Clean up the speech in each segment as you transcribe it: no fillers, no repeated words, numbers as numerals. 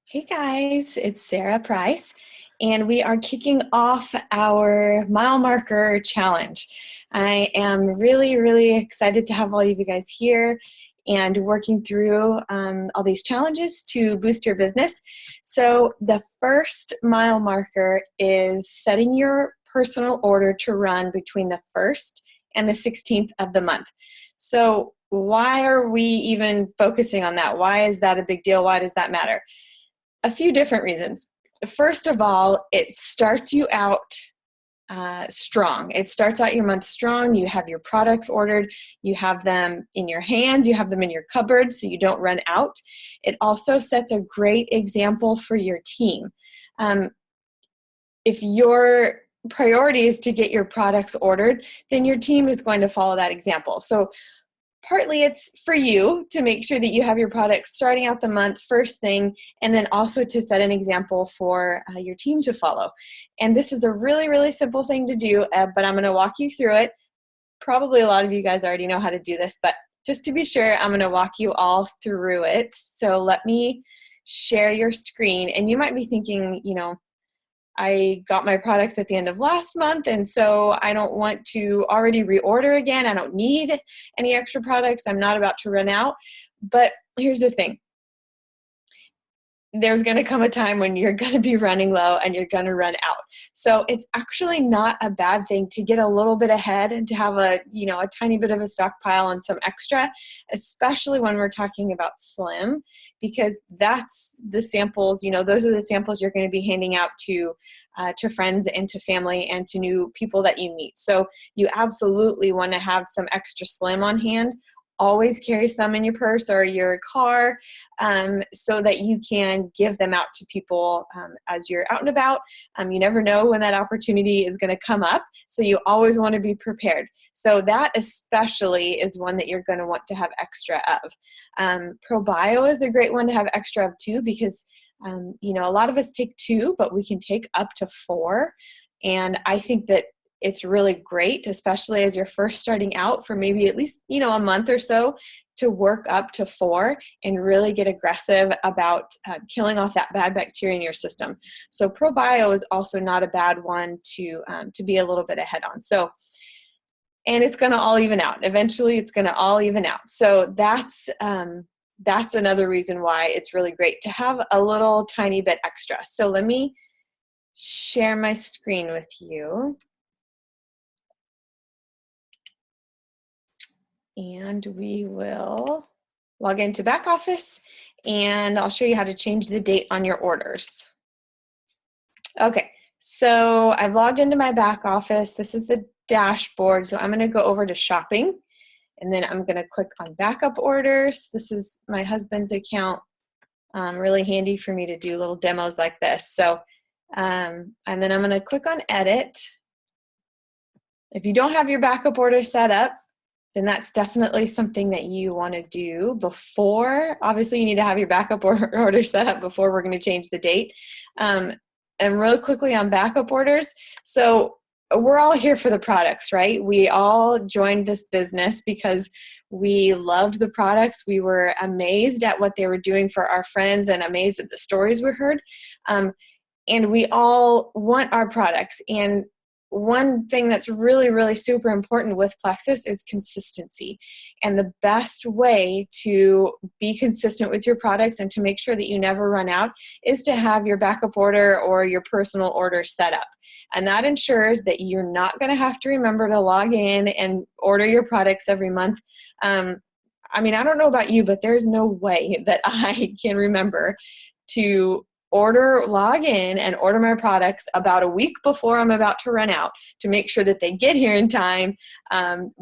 Hey guys, it's Sarah Price, and we are kicking off our mile marker challenge. I am really excited to have all of you guys here and working through all these challenges to boost your business. So, the first mile marker is setting your personal order to run between the 1st and the 16th of the month. So, why are we even focusing on that? Why is that a big deal? Why does that matter? A few different reasons. First of all, it starts you out strong. It starts out your month strong. You have your products ordered. You have them in your hands. You have them in your cupboard so you don't run out. It also sets a great example for your team. If your priority is to get your products ordered, then your team is going to follow that example. So partly it's for you to make sure that you have your products starting out the month first thing, and then also to set an example for your team to follow. And this is a really simple thing to do, but I'm going to walk you through it. Probably a lot of you guys already know how to do this, but just to be sure, I'm going to walk you all through it. So let me share your screen, and you might be thinking, I got my products at the end of last month, and so I don't want to already reorder again. I don't need any extra products. I'm not about to run out. But here's the thing. There's going to come a time when you're going to be running low and you're going to run out. So it's actually not a bad thing to get a little bit ahead and to have a tiny bit of a stockpile and some extra, especially when we're talking about slim, because that's the samples, those are the samples you're going to be handing out to friends and to family and to new people that you meet. So you absolutely want to have some extra slim on hand. Always carry some in your purse or your car so that you can give them out to people as you're out and about. You never know when that opportunity is going to come up, so you always want to be prepared. So that especially is one that you're going to want to have extra of. ProBio is a great one to have extra of too, because a lot of us take 2, but we can take up to 4. And I think that it's really great, especially as you're first starting out, for maybe at least, a month or so, to work up to 4 and really get aggressive about killing off that bad bacteria in your system. So ProBio is also not a bad one to be a little bit ahead on. So, and it's going to all even out. Eventually, it's going to all even out. So that's another reason why it's really great to have a little tiny bit extra. So let me share my screen with you. And we will log into back office, and I'll show you how to change the date on your orders. Okay, so I've logged into my back office. This is the dashboard. So I'm going to go over to shopping, and then I'm going to click on backup orders. This is my husband's account. Really handy for me to do little demos like this. So, and then I'm going to click on edit. If you don't have your backup order set up, then that's definitely something that you want to do before. Obviously, you need to have your backup order set up before we're going to change the date. And really quickly on backup orders, so we're all here for the products, right? We all joined this business because we loved the products. We were amazed at what they were doing for our friends and amazed at the stories we heard. And we all want our products. And one thing that's really super important with Plexus is consistency. And the best way to be consistent with your products and to make sure that you never run out is to have your backup order or your personal order set up. And that ensures that you're not going to have to remember to log in and order your products every month. I don't know about you, but there's no way that I can remember to log in and order my products about a week before I'm about to run out to make sure that they get here in time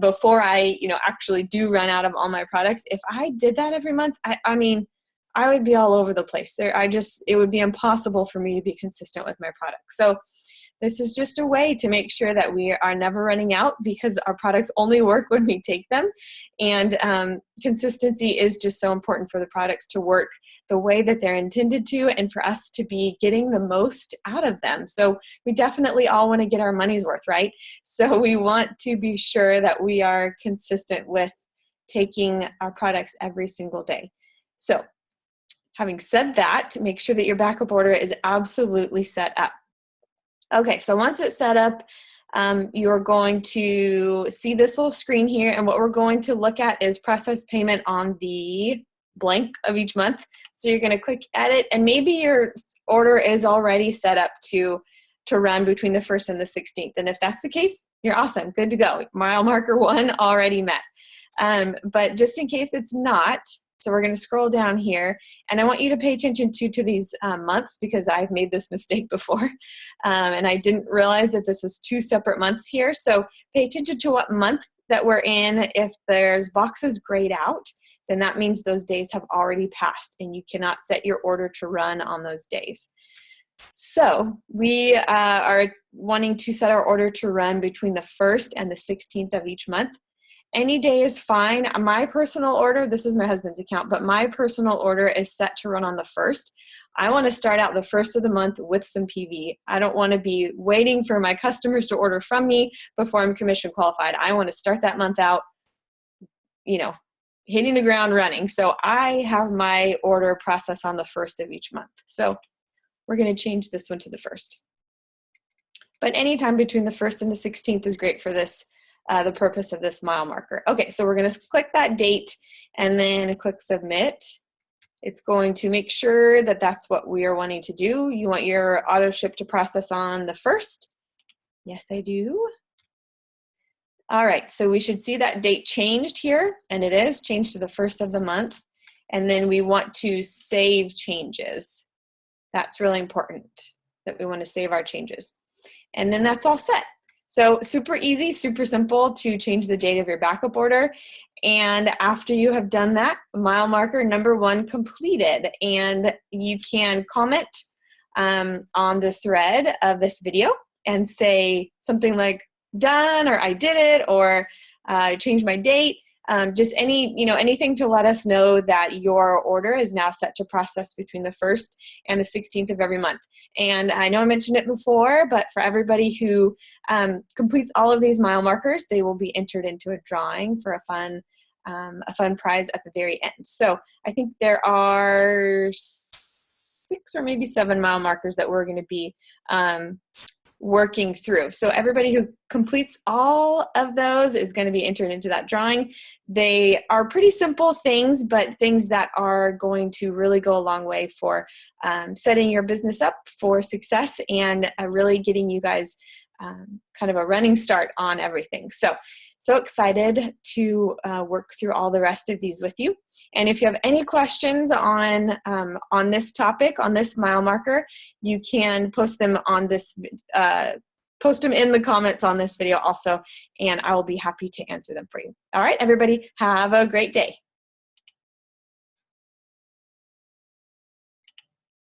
before I, actually do run out of all my products. If I did that every month, I would be all over the place. It would be impossible for me to be consistent with my products. So this is just a way to make sure that we are never running out, because our products only work when we take them. And consistency is just so important for the products to work the way that they're intended to, and for us to be getting the most out of them. So we definitely all want to get our money's worth, right? So we want to be sure that we are consistent with taking our products every single day. So having said that, make sure that your backup order is absolutely set up. Okay, so once it's set up, you're going to see this little screen here, and what we're going to look at is process payment on the blank of each month. So you're going to click edit, and maybe your order is already set up to run between the 1st and the 16th. And if that's the case, you're awesome, good to go. Mile marker 1 already met. But just in case it's not, so we're going to scroll down here, and I want you to pay attention to these months, because I've made this mistake before, and I didn't realize that this was 2 separate months here. So pay attention to what month that we're in. If there's boxes grayed out, then that means those days have already passed, and you cannot set your order to run on those days. So we are wanting to set our order to run between the 1st and the 16th of each month. Any day is fine. My personal order, this is my husband's account, but my personal order is set to run on the 1st. I want to start out the 1st of the month with some PV. I don't want to be waiting for my customers to order from me before I'm commission qualified. I want to start that month out, hitting the ground running. So I have my order process on the 1st of each month. So we're going to change this one to the 1st. But anytime between the 1st and the 16th is great for this, the purpose of this mile marker. Okay, so we're going to click that date and then click submit. It's going to make sure that that's what we are wanting to do. You want your auto ship to process on the 1st? Yes, I do. All right, so we should see that date changed here, and it is changed to the 1st of the month. And then we want to save changes. That's really important, that we want to save our changes. And then that's all set. So super easy, super simple to change the date of your backup order. And after you have done that, mile marker number 1 completed. And you can comment on the thread of this video and say something like done, or I did it, or I changed my date. Just anything to let us know that your order is now set to process between the 1st and the 16th of every month. And I know I mentioned it before, but for everybody who completes all of these mile markers, they will be entered into a drawing for a fun prize at the very end. So I think there are 6 or maybe 7 mile markers that we're going to be working through. So everybody who completes all of those is going to be entered into that drawing. They are pretty simple things, but things that are going to really go a long way for setting your business up for success and really getting you guys kind of a running start on everything. So excited to work through all the rest of these with you. And if you have any questions on this topic, on this mile marker, you can post them on this, post them in the comments on this video also, and I will be happy to answer them for you. All right, everybody, have a great day.